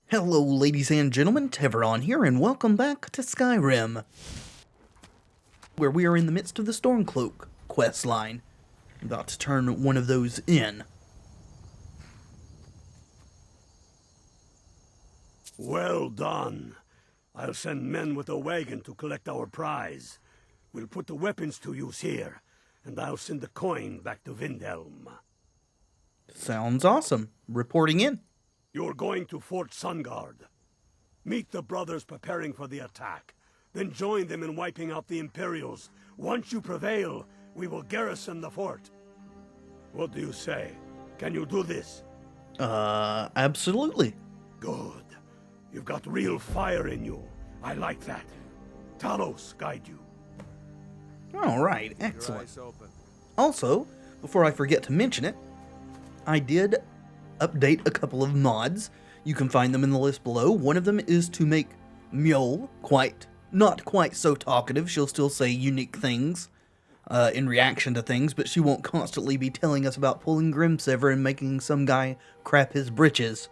Hello, ladies and gentlemen, Tevaron here, and welcome back to Skyrim, where we are in the midst of the Stormcloak quest line. I'm about to turn one of those in. Well done. I'll send men with a wagon to collect our prize. We'll put the weapons to use here, and I'll send the coin back to Windhelm. Sounds awesome. Reporting in. You're going to Fort Sungard. Meet the brothers preparing for the attack. Then join them in wiping out the Imperials. Once you prevail, we will garrison the fort. What do you say? Can you do this? Absolutely. Good. You've got real fire in you. I like that. Talos guide you. Alright, excellent. Also, before I forget to mention it, I did update a couple of mods. You can find them in the list below. One of them is to make Mjol not quite so talkative. She'll still say unique things in reaction to things, but she won't constantly be telling us about pulling Grimsever and making some guy crap his britches.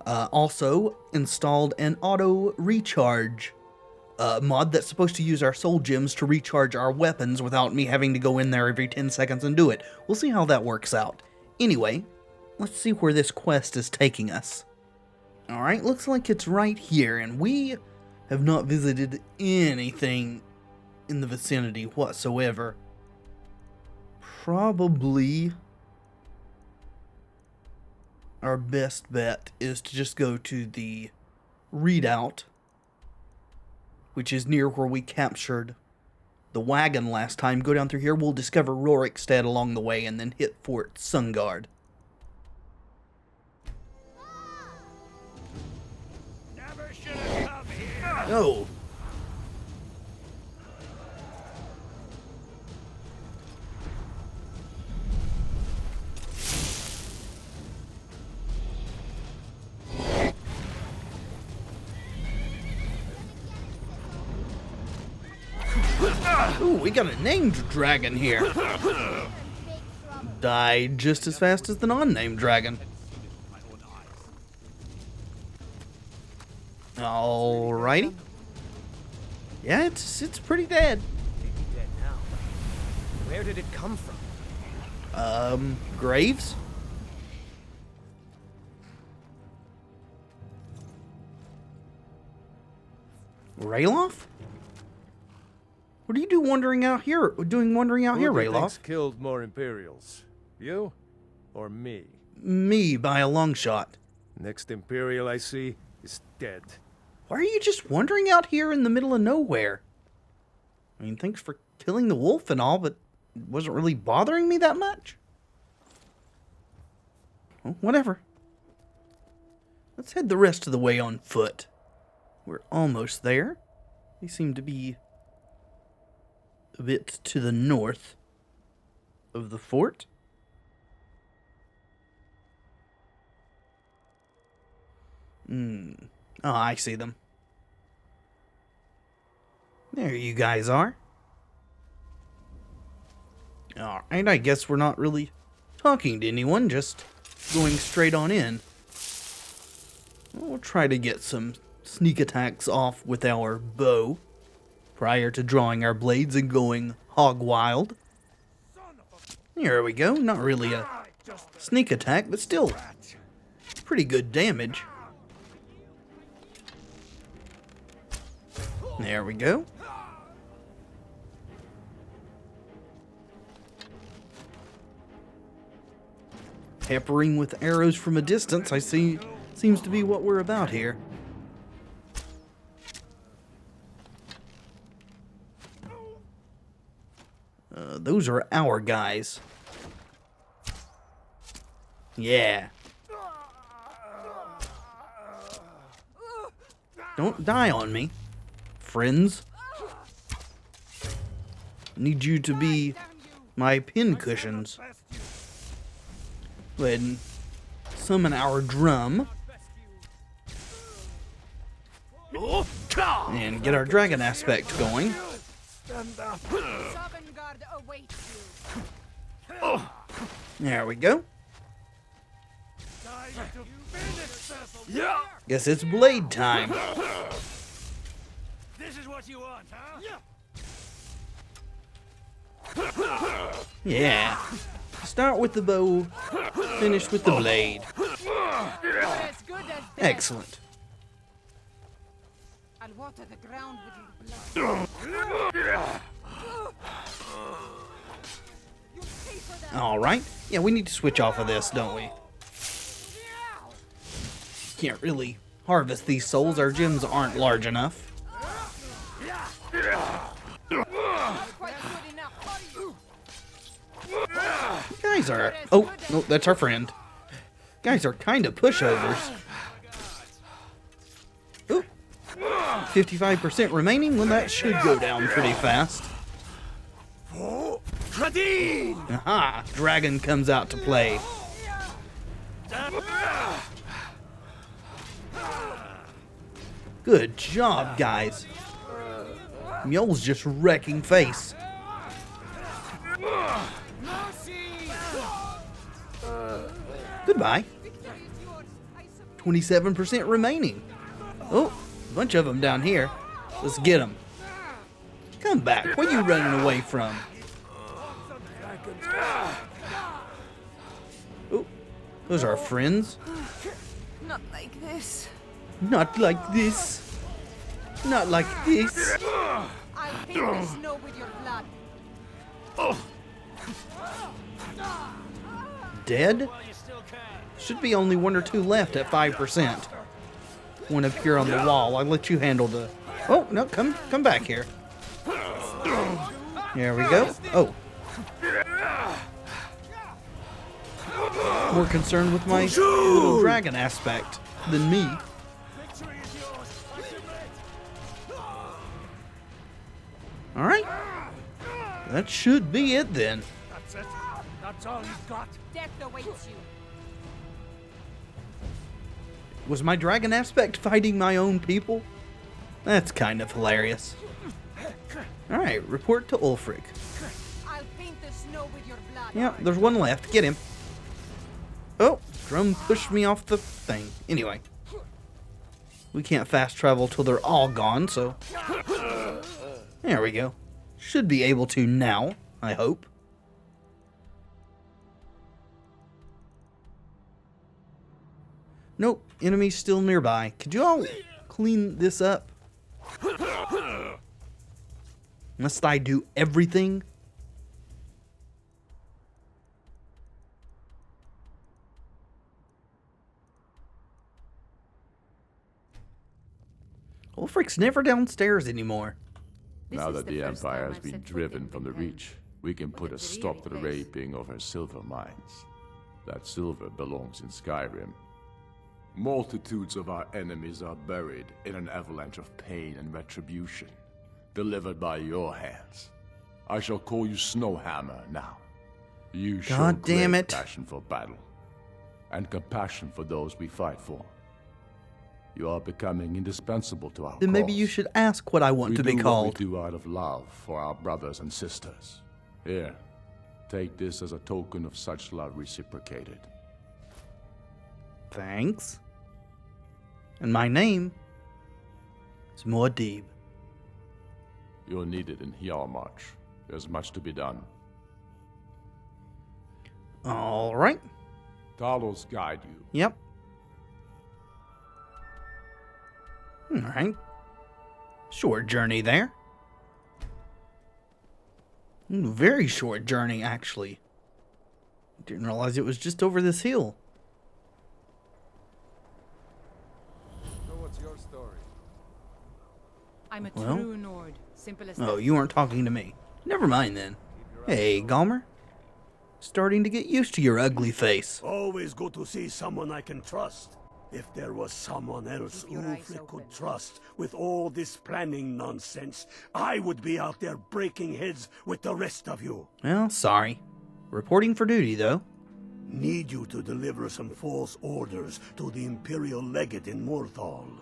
Also installed an auto recharge mod that's supposed to use our soul gems to recharge our weapons without me having to go in there every 10 seconds and do it. We'll see how that works out. Anyway, let's see where this quest is taking us. Alright, looks like it's right here, and we have not visited anything in the vicinity whatsoever. Probably our best bet is to just go to the Redoubt, which is near where we captured the wagon last time. Go down through here, we'll discover Roricks stead along the way, and then hit Fort Sungard. Never should have come here. Oh. Ooh, we got a named dragon here. Died just as fast as the non-named dragon. Alrighty. Yeah, it's pretty dead. Dead now. Where did it come from? Graves? Ralof? What do you do wandering out here? Wandering out here, Who do you think's Ralof? killed more Imperials? You or me? Me, by a long shot. Next Imperial I see is dead. Why are you just wandering out here in the middle of nowhere? I mean, thanks for killing the wolf and all, but it wasn't really bothering me that much. Well, whatever. Let's head the rest of the way on foot. We're almost there. They seem to be a bit to the north of the fort. Oh, I see them. There you guys are. Alright, I guess we're not really talking to anyone, just going straight on in. We'll try to get some sneak attacks off with our bow prior to drawing our blades and going hog wild. Here we go. Not really a sneak attack, but still pretty good damage. There we go. Peppering with arrows from a distance, I see, seems to be what we're about here. Those are our guys. Yeah. Don't die on me, friends. Need you to be my pin cushions. Go ahead and summon our drum. And get our dragon aspect going. There we go. Guess it's blade time. This is what you want, huh? Yeah. Start with the bow, finish with the blade. Excellent. I'll water the ground with your blood. Alright. Yeah, we need to switch off of this, don't we? Can't really harvest these souls. Our gems aren't large enough. Guys are... Oh, no, that's our friend. Guys are kind of pushovers. Ooh. 55% remaining. Well, that should go down pretty fast. Aha! Dragon comes out to play. Good job, guys. Mule's just wrecking face. Goodbye. 27% remaining. Oh, a bunch of them down here. Let's get them. Come back. What are you running away from? Oh, those are our friends. Not like this. Not like this. Not like this. I'll paint the snow with your blood. Dead? Should be only 1 or 2 left at 5%. One up here on the wall. I'll let you handle the... Oh, no, come back here. There we go. Oh. More concerned with my little dragon aspect than me. Alright. That should be it then. That's it. That's all you've got. Death awaits you. Was my dragon aspect fighting my own people? That's kind of hilarious. Alright, report to Ulfric. I'll paint the snow with your blood. Yep, there's one left. Get him. Oh, drum pushed me off the thing. Anyway. We can't fast travel till they're all gone, so... There we go. Should be able to now, I hope. Nope, enemy's still nearby. Could you all clean this up? Must I do everything? Ulfric's never downstairs anymore. Now that the Empire has been driven from the Reach, we can put a stop to the raping of her silver mines. That silver belongs in Skyrim. Multitudes of our enemies are buried in an avalanche of pain and retribution, delivered by your hands. I shall call you Snowhammer now. You show God damn great it. passion for battle, and compassion for those we fight for. You are becoming indispensable to our Then maybe cause. you should ask what I want to be called. We do out of love for our brothers and sisters. Here, take this as a token of such love reciprocated. Thanks. And my name is Muad'Dib. You're needed in Hjalmarch. There's much to be done. All right. Talos guide you. Yep. All right. Short journey there. Very short journey, actually. Didn't realize it was just over this hill. So what's your story? I'm a Well? true Nord. Simple as Oh, that. you weren't talking to me. Never mind then. Hey, Galmer. Starting to get used to your ugly face. Always good to see someone I can trust. If there was someone else Keep your eyes Ulfric open. could trust with all this planning nonsense, I would be out there breaking heads with the rest of you. Well, sorry. Reporting for duty, though. Need you to deliver some false orders to the Imperial Legate in Morthal.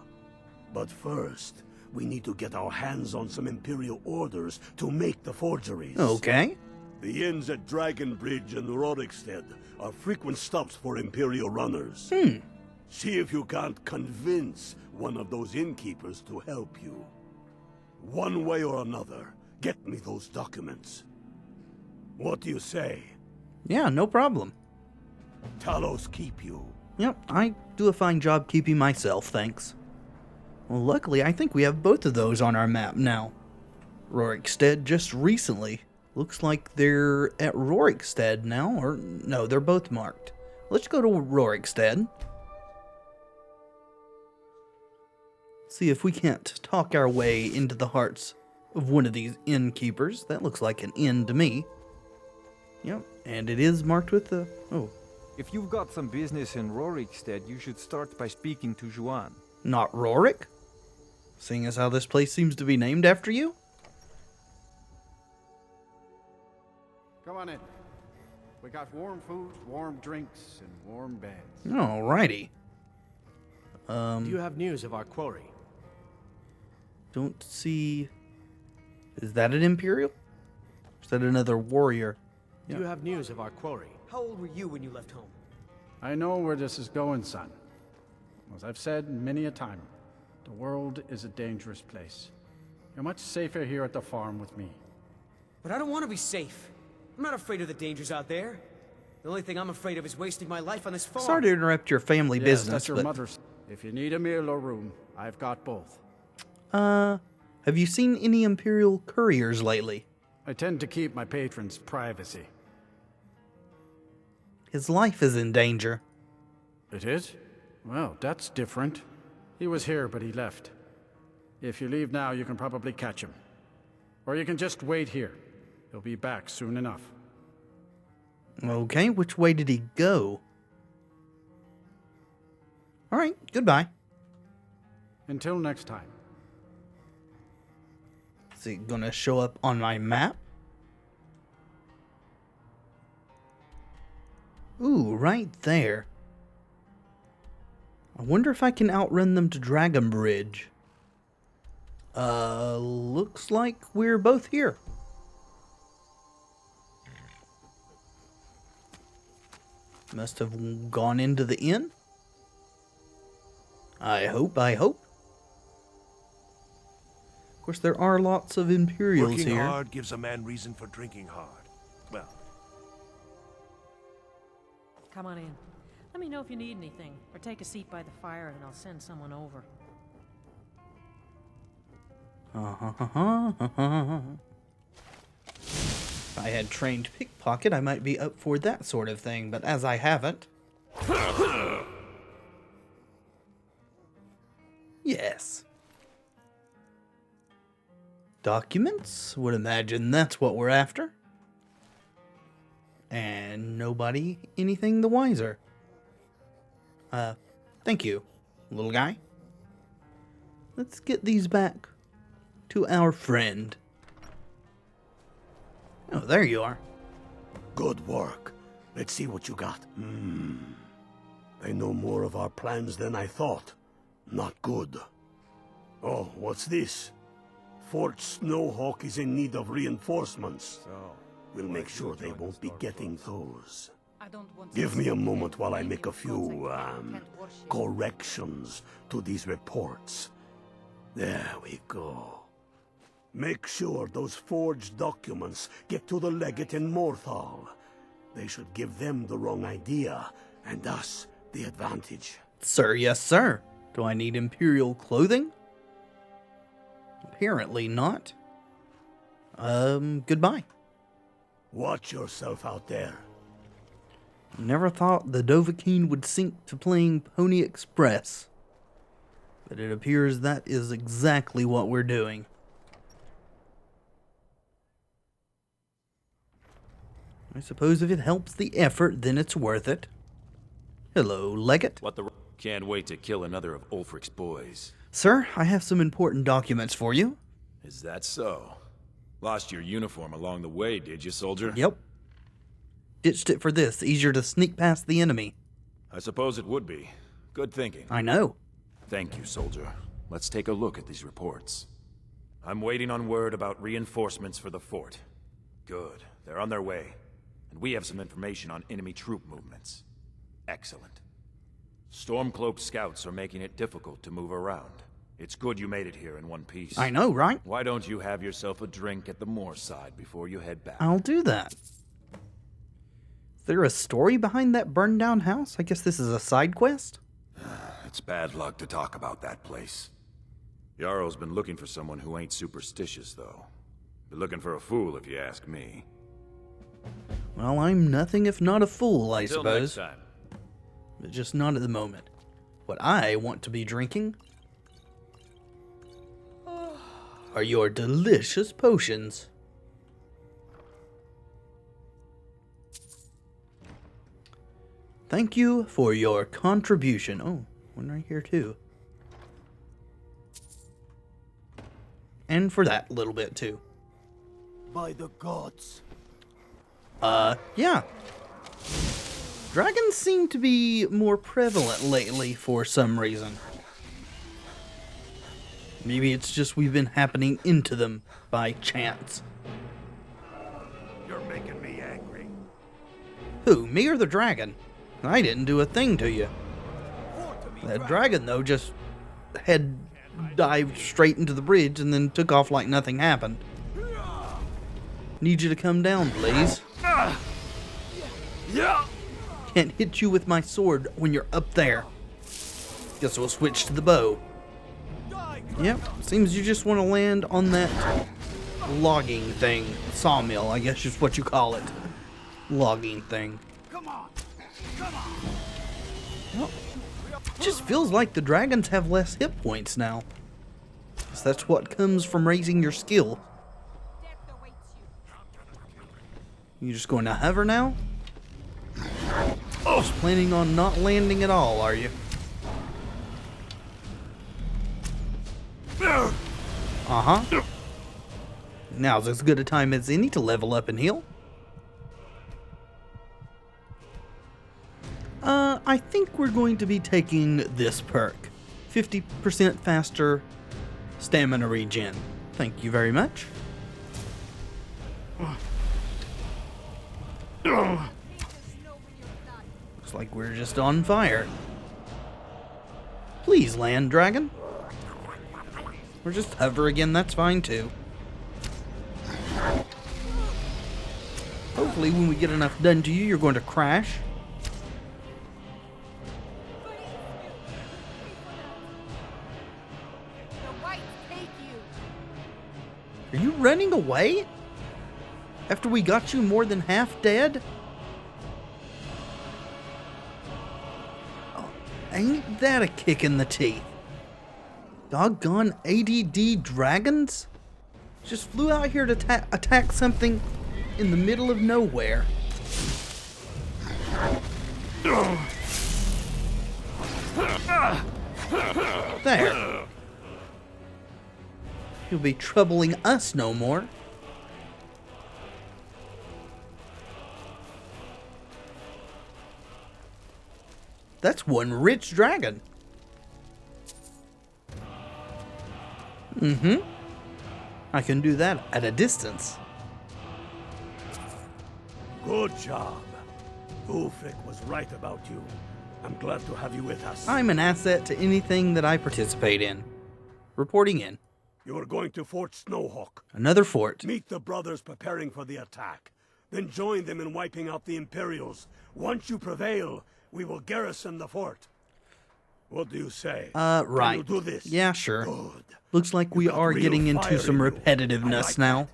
But first, we need to get our hands on some Imperial orders to make the forgeries. Okay. The inns at Dragon Bridge and Roricks are frequent stops for Imperial runners. See if you can't convince one of those innkeepers to help you. One way or another, get me those documents. What do you say? Yeah, no problem. Talos keep you. Yep, I do a fine job keeping myself, thanks. Well, luckily, I think we have both of those on our map now. Rorik's stead just recently. Looks like they're at Rorik's stead now, or no, they're both marked. Let's go to Rorik's stead. See if we can't talk our way into the hearts of one of these innkeepers. That looks like an inn to me. Yep, and it is marked with the... oh. If you've got some business in Rorik's stead, you should start by speaking to Juan. Not Rorick? Seeing as how this place seems to be named after you? Come on in. We got warm food, warm drinks, and warm beds. Alrighty. Do you have news of our quarry? Don't see... Is that an Imperial? Or is that another warrior? Do you have news of our quarry? How old were you when you left home? I know where this is going, son. As I've said many a time, the world is a dangerous place. You're much safer here at the farm with me. But I don't want to be safe. I'm not afraid of the dangers out there. The only thing I'm afraid of is wasting my life on this farm. Sorry to interrupt your family Yes, business, that's your but... mother's. If you need a meal or room, I've got both. Have you seen any Imperial couriers lately? I tend to keep my patrons' privacy. His life is in danger. It is? Well, that's different. He was here, but he left. If you leave now, you can probably catch him. Or you can just wait here. He'll be back soon enough. Okay, which way did he go? Alright, goodbye. Until next time. Is he gonna show up on my map? Ooh, right there. I wonder if I can outrun them to Dragon Bridge. Looks like we're both here. Must have gone into the inn. I hope. Of course, there are lots of Imperials Working here. hard gives a man reason for drinking hard. Well, Come on in. Let me know if you need anything, or take a seat by the fire and I'll send someone over. If I had trained pickpocket, I might be up for that sort of thing, but as I haven't... Yes. Documents? Would imagine that's what we're after. And nobody anything the wiser. Thank you, little guy. Let's get these back to our friend. Oh, there you are. Good work. Let's see what you got. They know more of our plans than I thought. Not good. Oh, what's this? Fort Snowhawk is in need of reinforcements. We'll make sure they won't be getting those. Give me a moment while I make a few, corrections to these reports. There we go. Make sure those forged documents get to the legate in Morthal. They should give them the wrong idea, and us the advantage. Sir, yes, sir. Do I need Imperial clothing? Apparently not. Goodbye. Watch yourself out there. Never thought the Dovahkiin would sink to playing Pony Express. But it appears that is exactly what we're doing. I suppose if it helps the effort, then it's worth it. Hello, Legate. What the... Can't wait to kill another of Ulfric's boys. Sir, I have some important documents for you. Is that so? Lost your uniform along the way, did you, soldier? Yep. Ditched it for this. Easier to sneak past the enemy. I suppose it would be. Good thinking. I know. Thank you, soldier. Let's take a look at these reports. I'm waiting on word about reinforcements for the fort. Good. They're on their way. And we have some information on enemy troop movements. Excellent. Stormcloak scouts are making it difficult to move around. It's good you made it here in one piece. I know, right? Why don't you have yourself a drink at the Moorside before you head back? I'll do that. Is there a story behind that burned down house? I guess this is a side quest? It's bad luck to talk about that place. Yarrow's been looking for someone who ain't superstitious, though. Been looking for a fool, if you ask me. Well, I'm nothing if not a fool, I Till suppose. next time. But just not at the moment. What I want to be drinking are your delicious potions. Thank you for your contribution. Oh, one right here too. And for that little bit too. By the gods. Yeah. Dragons seem to be more prevalent lately for some reason. Maybe it's just we've been happening into them by chance. You're making me angry. Who, me or the dragon? I didn't do a thing to you. That dragon, though, just had dived straight into the bridge and then took off like nothing happened. Need you to come down, please. Can't hit you with my sword when you're up there. Guess we'll switch to the bow. Yep, seems you just want to land on that logging thing. Sawmill, I guess is what you call it. Logging thing. Well, it just feels like the dragons have less hit points now. Guess that's what comes from raising your skill. You just going to hover now? Just planning on not landing at all, are you? Uh-huh. Now's as good a time as any to level up and heal. I think we're going to be taking this perk. 50% faster stamina regen. Thank you very much. Looks like we're just on fire. Please land, dragon. Or just hover again, that's fine too. Hopefully when we get enough done to you, you're going to crash. Are you running away? After we got you more than half dead? Oh, ain't that a kick in the teeth? Doggone ADD dragons? Just flew out here to attack something in the middle of nowhere. There. You'll be troubling us no more. That's one rich dragon. Mm-hmm. I can do that at a distance. Good job. Ulfric was right about you. I'm glad to have you with us. I'm an asset to anything that I participate in. Reporting in. You are going to Fort Snowhawk. Another fort. Meet the brothers preparing for the attack. Then join them in wiping out the Imperials. Once you prevail, we will garrison the fort. What do you say? Right. Can you do this? Yeah, sure. Good. Looks like we are getting into some repetitiveness now.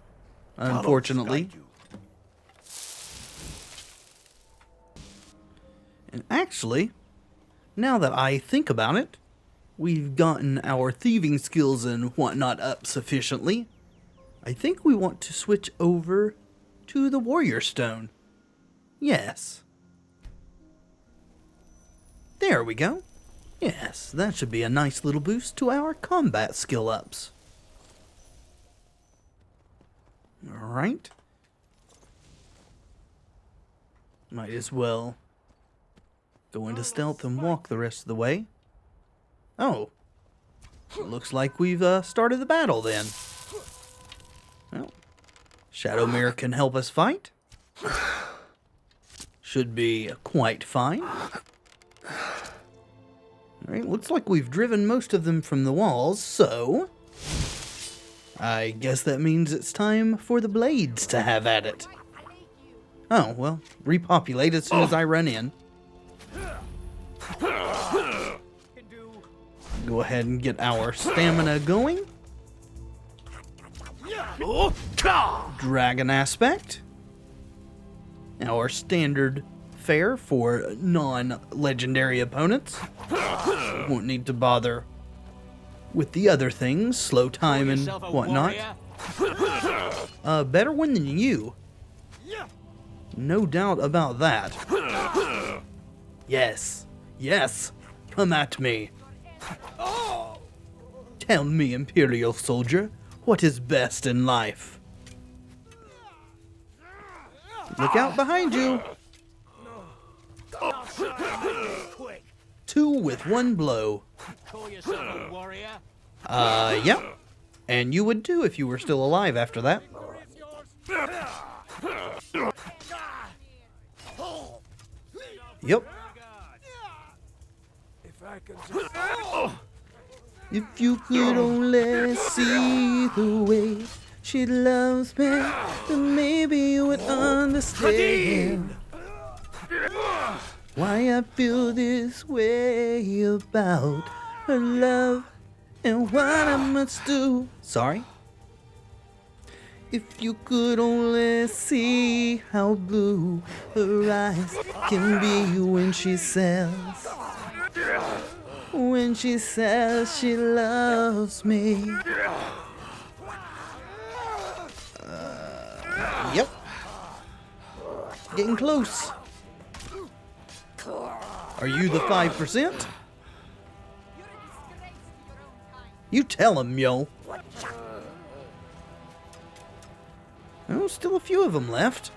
Unfortunately. And actually, now that I think about it, we've gotten our thieving skills and whatnot up sufficiently. I think we want to switch over to the Warrior Stone. Yes. There we go. Yes, that should be a nice little boost to our combat skill ups. Alright. Might as well go into stealth and walk the rest of the way. Oh. Looks like we've started the battle then. Well, Shadow Mirror can help us fight. Should be quite fine. Alright, looks like we've driven most of them from the walls, so... I guess that means it's time for the blades to have at it. Oh, well, repopulate as soon as I run in. Go ahead and get our stamina going. Dragon aspect. Our standard fare for non-legendary opponents. Won't need to bother with the other things, slow time and whatnot. Better one than you. No doubt about that. Yes, yes, come at me. Tell me, Imperial soldier, what is best in life? Look out behind you. 2 with 1 blow. Yeah. And you would too if you were still alive after that. Yep. If you could only see the way she loves me, then maybe you would understand why I feel this way about her love and what I must do. Sorry. If you could only see how blue her eyes can be when she says she loves me. Yep. Getting close. Are you the 5%? You tell him, yo. Oh, still a few of them left.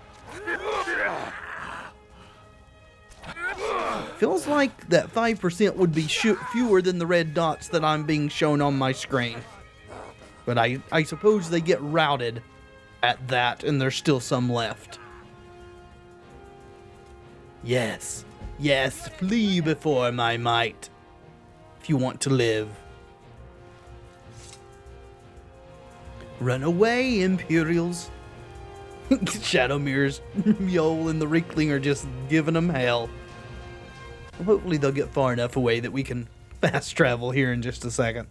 Feels like that 5% would be fewer than the red dots that I'm being shown on my screen. But I suppose they get routed at that, and there's still some left. Yes, yes, flee before my might, if you want to live. Run away, Imperials. Shadowmere's Mjol and the Rickling are just giving them hell. Hopefully they'll get far enough away that we can fast travel here in just a second.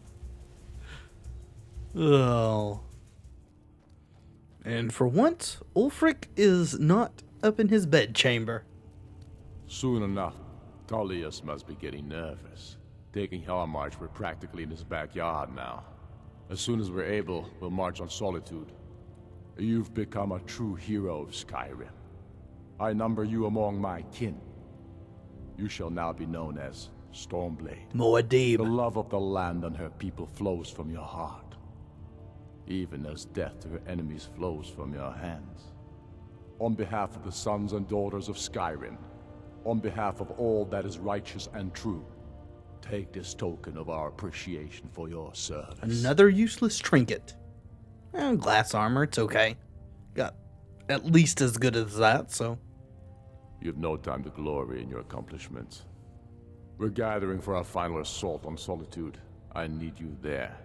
Oh. And for once, Ulfric is not up in his bedchamber. Soon enough, Tullius must be getting nervous. Taking Helmarch, we're practically in his backyard now. As soon as we're able, we'll march on Solitude. You've become a true hero of Skyrim. I number you among my kin. You shall now be known as Stormblade. Muad'Dib. The love of the land and her people flows from your heart, even as death to her enemies flows from your hands. On behalf of the sons and daughters of Skyrim, on behalf of all that is righteous and true, take this token of our appreciation for your service. Another useless trinket. Glass armor, it's okay. Got at least as good as that, so. You have no time to glory in your accomplishments. We're gathering for our final assault on Solitude. I need you there.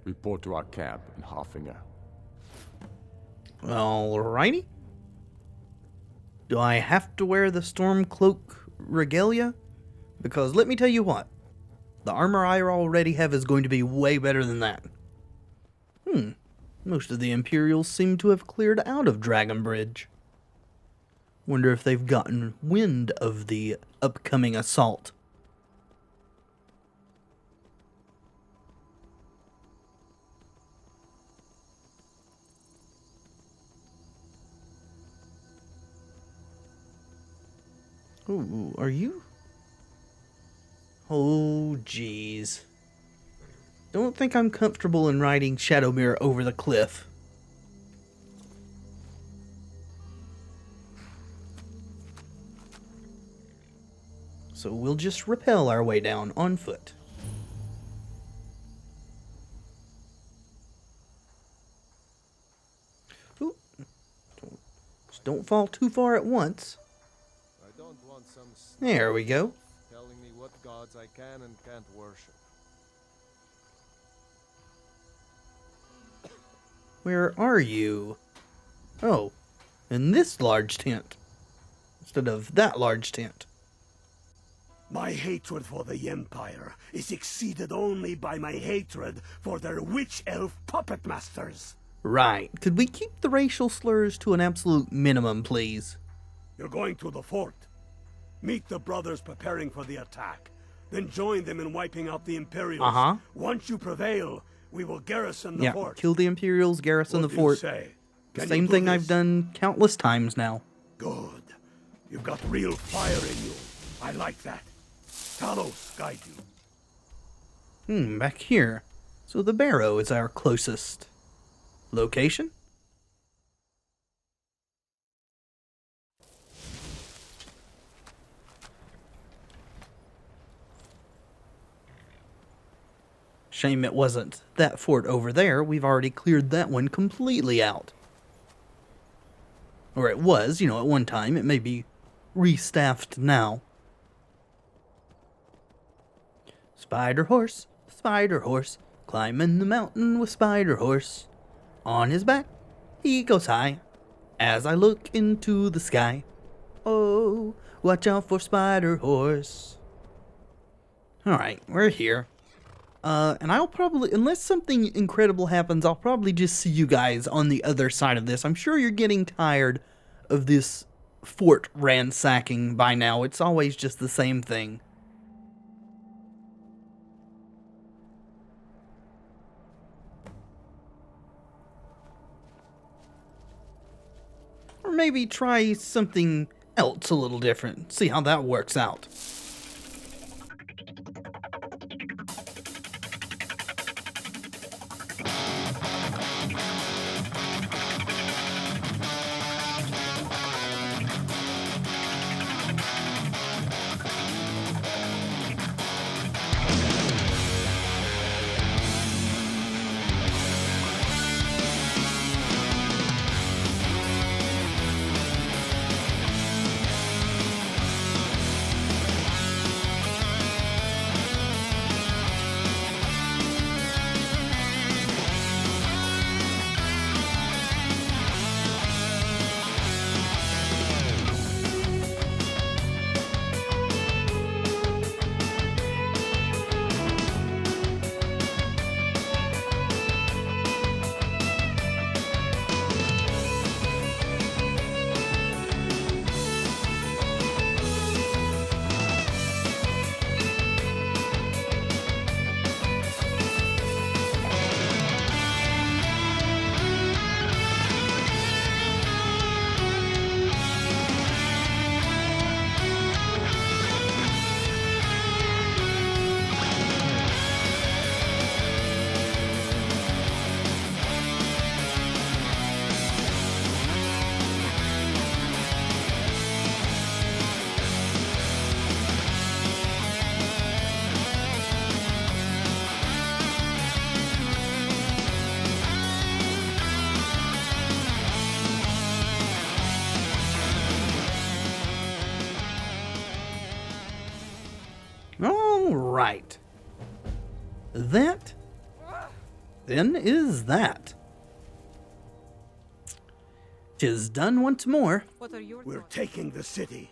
Report to our camp in Hoffinger. Alrighty. Do I have to wear the Stormcloak regalia? Because let me tell you what. The armor I already have is going to be way better than that. Most of the Imperials seem to have cleared out of Dragonbridge. Wonder if they've gotten wind of the upcoming assault. Ooh, are you? Oh, jeez. Don't think I'm comfortable in riding Shadowmere over the cliff. So we'll just rappel our way down on foot. Ooh. Just don't fall too far at once. There we go. what gods I can and can't worship. Where are you? Oh, in this large tent. Instead of that large tent. My hatred for the Empire is exceeded only by my hatred for their witch-elf puppet masters. Right. Could we keep the racial slurs to an absolute minimum, please? You're going to the fort. Meet the brothers preparing for the attack. Then join them in wiping out the Imperials. Once you prevail, we will garrison the fort. Kill the Imperials, garrison What the do you fort. say? The Can same you do thing I've this? done countless times now. Good. You've got real fire in you. I like that. Talos guide you. Back here. So the barrow is our closest location? Shame it wasn't that fort over there. We've already cleared that one completely out. Or it was, at one time. It may be restaffed now. Spider horse, climbing the mountain with Spider horse. On his back, he goes high, as I look into the sky. Oh, watch out for Spider horse. Alright, we're here. And I'll probably, unless something incredible happens, I'll probably just see you guys on the other side of this. I'm sure you're getting tired of this fort ransacking by now. It's always just the same thing. Or maybe try something else a little different. See how that works out. Right. That, then, is that. 'Tis done once more. We're taking the city.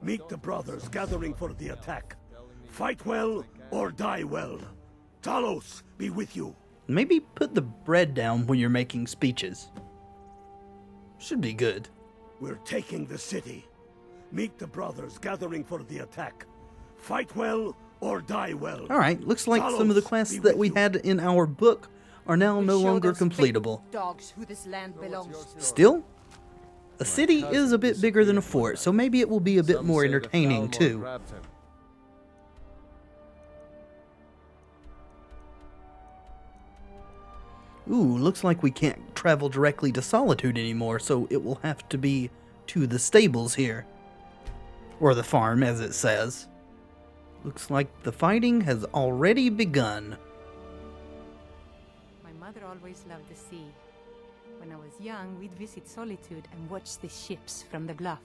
Meet the brothers gathering for the attack. Fight well or die well. Talos be with you. Maybe put the bread down when you're making speeches. Should be good. We're taking the city. Meet the brothers gathering for the attack. Fight well or die well. Alright, looks like some of the quests that we had in our book are now no longer completable. Dogs who this land belongs to. Still, a city is a bit bigger than a fort, so maybe it will be a bit more entertaining too. Ooh, looks like we can't travel directly to Solitude anymore, so it will have to be to the stables here. Or the farm, as it says. Looks like the fighting has already begun. My mother always loved the sea. When I was young, we'd visit Solitude and watch the ships from the bluff.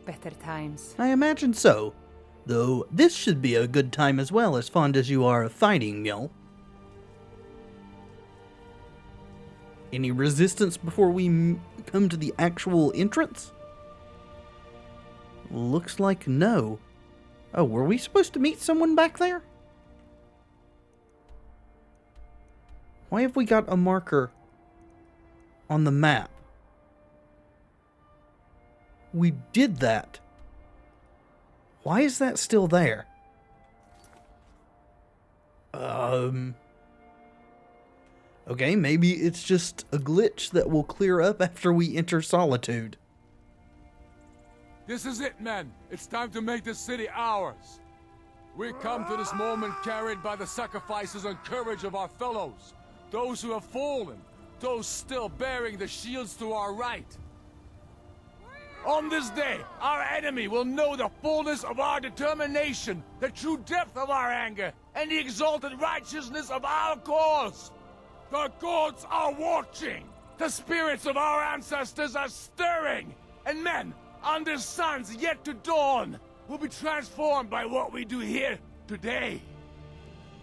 Better times. I imagine so. Though this should be a good time as well, as fond as you are of fighting, Mjol. Any resistance before we come to the actual entrance? Looks like no. Oh, were we supposed to meet someone back there? Why have we got a marker on the map? We did that. Why is that still there? Okay, maybe it's just a glitch that will clear up after we enter Solitude. This is it, men. It's time to make this city ours. We come to this moment carried by the sacrifices and courage of our fellows. Those who have fallen. Those still bearing the shields to our right. On this day, our enemy will know the fullness of our determination, the true depth of our anger, and the exalted righteousness of our cause. The gods are watching. The spirits of our ancestors are stirring. And men, under suns yet to dawn, will be transformed by what we do here today.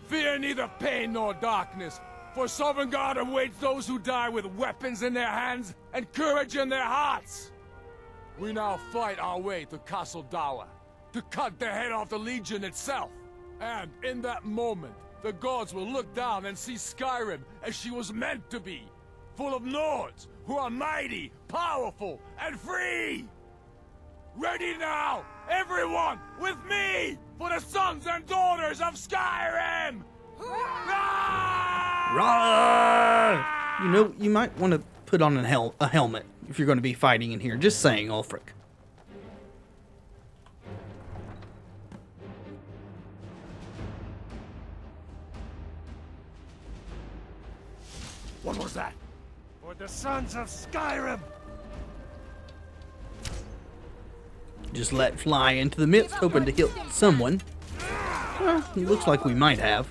Fear neither pain nor darkness, for Sovereign God awaits those who die with weapons in their hands and courage in their hearts. We now fight our way to Castle Dower, to cut the head off the Legion itself. And in that moment, the gods will look down and see Skyrim as she was meant to be, full of Nords who are mighty, powerful, and free! Ready now, everyone, with me, for the sons and daughters of Skyrim! Roar! You know, you might want to put on a helmet if you're going to be fighting in here. Just saying, Ulfric. What was that? For the sons of Skyrim! Just let fly into the midst, hoping to kill someone. Well, it looks like we might have.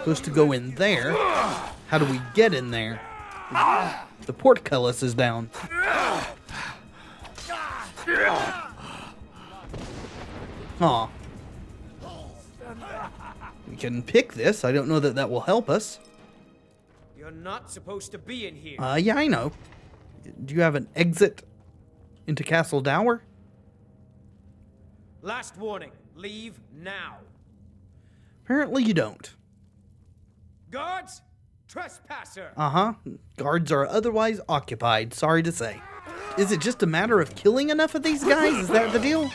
Supposed to go in there. How do we get in there? The portcullis is down. Aw. We can pick this. I don't know that that will help us. You're not supposed to be in here. Yeah, I know. Do you have an exit into Castle Dower? Last warning. Leave now. Apparently you don't. Guards, trespasser. Uh-huh. Guards are otherwise occupied, sorry to say. Is it just a matter of killing enough of these guys? Is that the deal?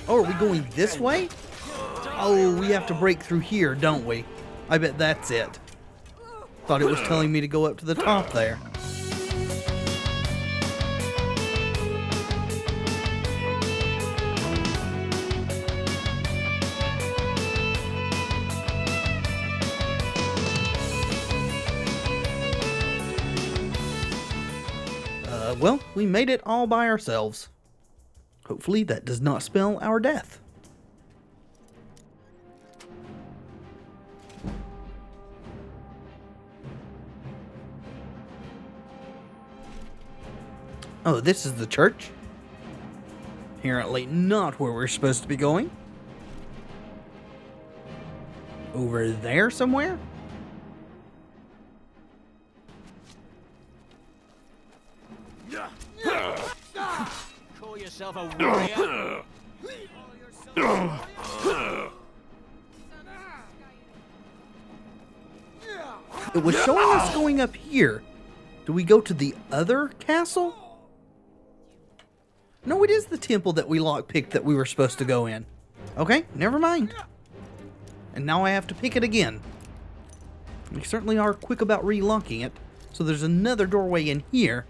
Oh, are we going this way? Oh, we have to break through here, don't we? I bet that's it. Thought it was telling me to go up to the top there. Well, we made it all by ourselves. Hopefully that does not spell our death. Oh, this is the church? Apparently not where we're supposed to be going. Over there somewhere? Call yourself a warrior? It was showing us going up here. Do we go to the other castle? No, it is the temple that we lockpicked that we were supposed to go in. Okay, never mind. And now I have to pick it again. We certainly are quick about relocking it. So there's another doorway in here.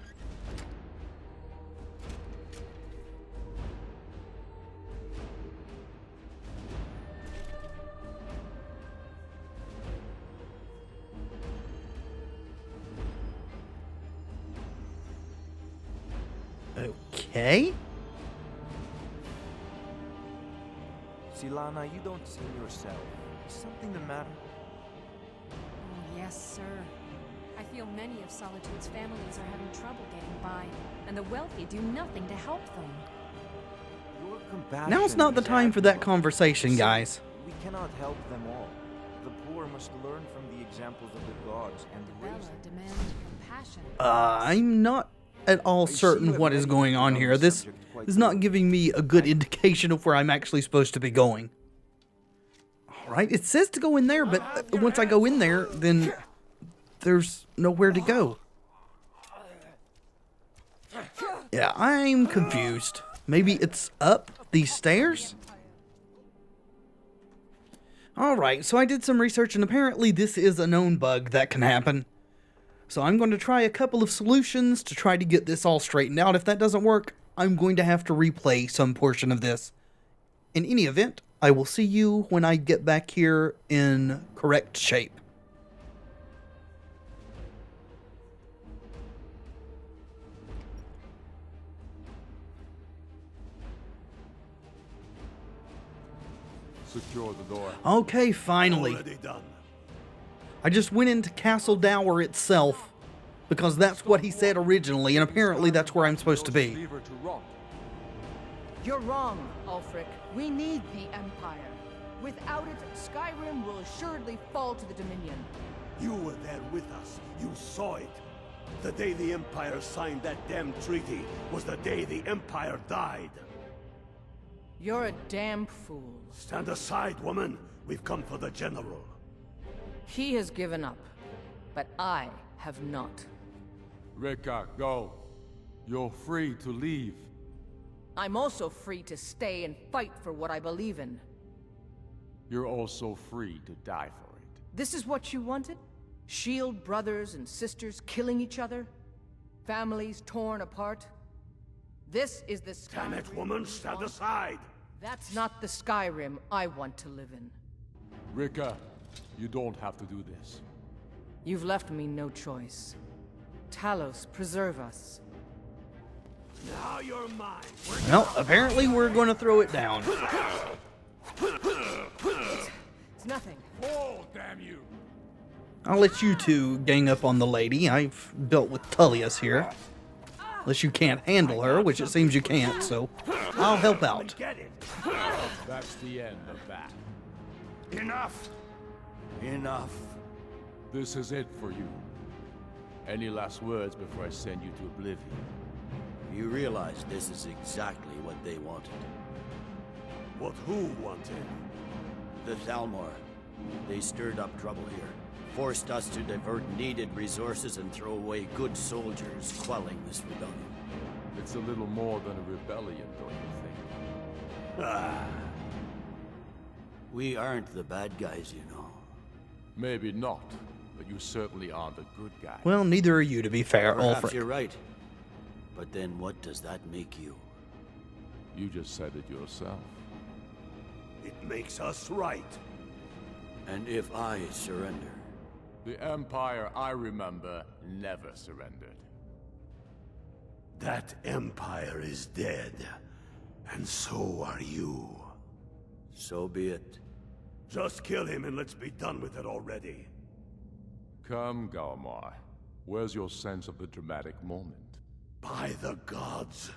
Okay. Silana, you don't seem yourself. Is something the matter? Oh, yes, sir. I feel many of Solitude's families are having trouble getting by, and the wealthy do nothing to help them. Your compassion Now's not the is time for that admirable. conversation, guys. We cannot help them all. The poor must learn from the examples of the gods and raise Bella them. demands compassion. I'm not at all certain what is going on here. This is not giving me a good indication of where I'm actually supposed to be going. Alright, it says to go in there, but once I go in there, then there's nowhere to go. Yeah, I'm confused. Maybe it's up these stairs? Alright, so I did some research, and apparently this is a known bug that can happen. So I'm going to try a couple of solutions to try to get this all straightened out. If that doesn't work, I'm going to have to replay some portion of this. In any event, I will see you when I get back here in correct shape. Secure the door. Okay, finally. Already done. I just went into Castle Dower itself, because that's what he said originally, and apparently that's where I'm supposed to be. You're wrong, Ulfric. We need the Empire. Without it, Skyrim will assuredly fall to the Dominion. You were there with us. You saw it. The day the Empire signed that damn treaty was the day the Empire died. You're a damn fool. Stand aside, woman. We've come for the General. He has given up, but I have not. Rika, go. You're free to leave. I'm also free to stay and fight for what I believe in. You're also free to die for it. This is what you wanted? Shield brothers and sisters killing each other? Families torn apart? This is the Skyrim. Damn it, woman, stand aside! That's not the Skyrim I want to live in. Rika, you don't have to do this. You've left me no choice. Talos, preserve us. Now you're mine. Well, apparently we're going to throw it down. It's nothing. Oh, damn you! I'll let you two gang up on the lady. I've built with Tullius here. Unless you can't handle her, which it seems you can't, so I'll help out. That's the end of that. Enough! Enough. This is it for you. Any last words before I send you to oblivion? You realize this is exactly what they wanted. What who wanted? The Thalmor. They stirred up trouble here. Forced us to divert needed resources and throw away good soldiers, quelling this rebellion. It's a little more than a rebellion, don't you think? Ah. We aren't the bad guys, you know. Maybe not, but you certainly aren't a good guy. Well, neither are you, to be fair, Perhaps Ulfric. you're right. But then what does that make you? You just said it yourself. It makes us right. And if I surrender? The Empire, I remember, never surrendered. That Empire is dead. And so are you. So be it. Just kill him and let's be done with it already. Come, Galmar. Where's your sense of the dramatic moment? By the gods.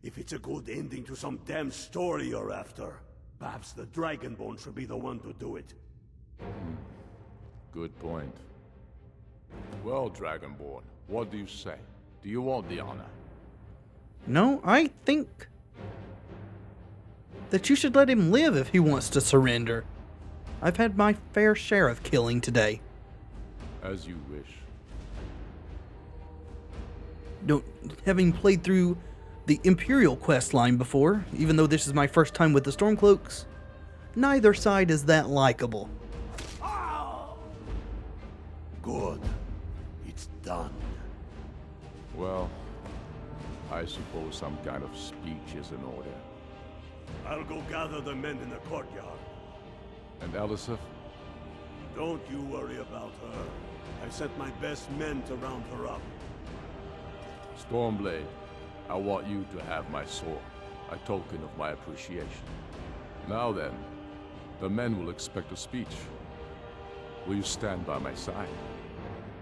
If it's a good ending to some damn story you're after, perhaps the Dragonborn should be the one to do it. Good point. Well, Dragonborn, what do you say? Do you want the honor? No, I think that you should let him live if he wants to surrender. I've had my fair share of killing today. As you wish. Having played through the Imperial quest line before, even though this is my first time with the Stormcloaks, neither side is that likable. Good. It's done. Well, I suppose some kind of speech is in order. I'll go gather the men in the courtyard. And Elisif? Don't you worry about her. I've sent my best men to round her up. Stormblade, I want you to have my sword, a token of my appreciation. Now then, the men will expect a speech. Will you stand by my side?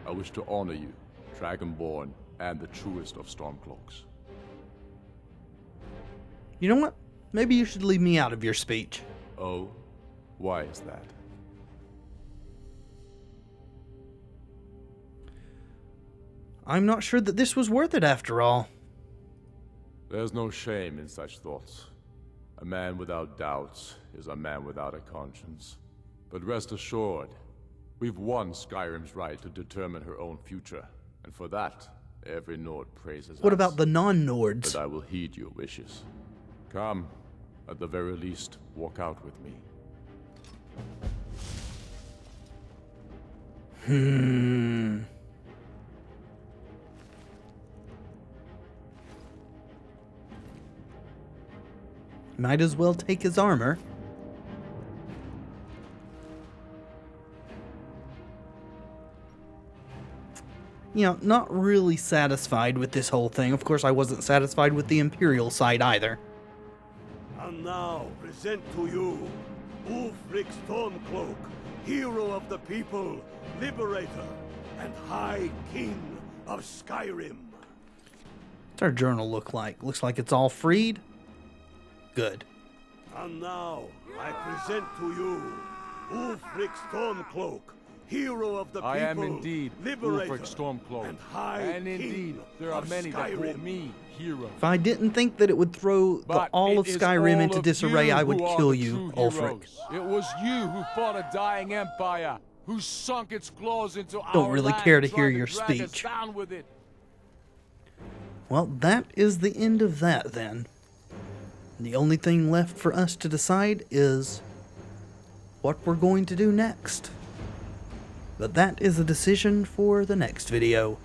I wish to honor you, Dragonborn, and the truest of Stormcloaks. You know what? Maybe you should leave me out of your speech. Oh? Why is that? I'm not sure that this was worth it after all. There's no shame in such thoughts. A man without doubts is a man without a conscience. But rest assured, we've won Skyrim's right to determine her own future. And for that, every Nord praises us. What about the non-Nords? But I will heed your wishes. Come, at the very least, walk out with me. Might as well take his armor. You know, not really satisfied with this whole thing. Of course, I wasn't satisfied with the Imperial side either. And now, present to you, Ulfric Stormcloak, hero of the people, liberator, and High King of Skyrim. What's our journal look like? Looks like it's all freed. Good. And now, I present to you, Ulfric Stormcloak, hero of the people, I am indeed liberator, Ulfric Stormcloak, and High and King indeed there are of many that call Skyrim. me hero. If I didn't think that it would throw all of Skyrim into disarray, I would kill you, Ulfric. It was you who fought a dying empire, who sunk its claws into Don't our really land, care to trying hear your drag us speech. down with it. Well, that is the end of that then. The only thing left for us to decide is what we're going to do next. But that is a decision for the next video.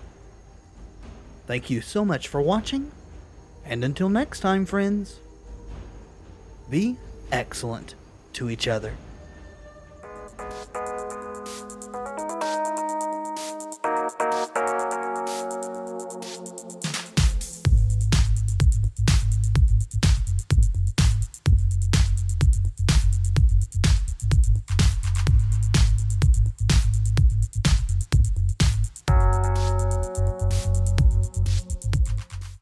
Thank you so much for watching, and until next time, friends, be excellent to each other.